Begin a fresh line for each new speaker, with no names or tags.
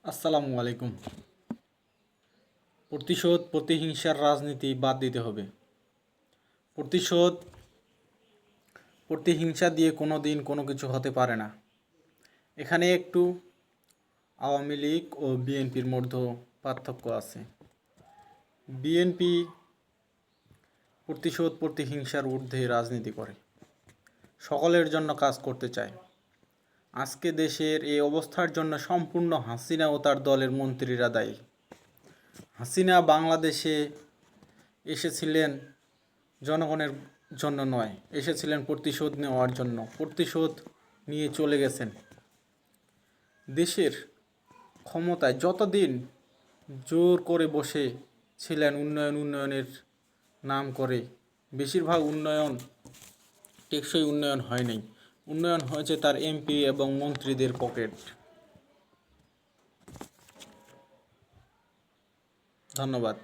আসসালামু আলাইকুম। প্রতিশোধ প্রতিহিংসার রাজনীতি বাদ দিতে হবে। প্রতিশোধ প্রতিহিংসা দিয়ে কোনো দিন কোনো কিছু হতে পারে না। এখানে একটু আওয়ামী লীগ ও বিএনপির মধ্যে পার্থক্য আছে। বিএনপি প্রতিশোধ প্রতিহিংসার ঊর্ধ্বে রাজনীতি করে, সকলের জন্য কাজ করতে চায়। আজকে দেশের এই অবস্থার জন্য সম্পূর্ণ হাসিনা ও তার দলের মন্ত্রীরা দায়ী। হাসিনা বাংলাদেশে এসেছিলেন জনগণের জন্য নয়, এসেছিলেন প্রতিশোধ নেওয়ার জন্য। প্রতিশোধ নিয়ে চলে গেছেন। দেশের ক্ষমতায় যতদিন জোর করে বসে ছিলেন উন্নয়নের নাম করে, বেশিরভাগ উন্নয়ন টেকসই উন্নয়ন হয়নি। উন্নয়ন হয়েছে তার এমপি এবং মন্ত্রীদের পকেট। ধন্যবাদ।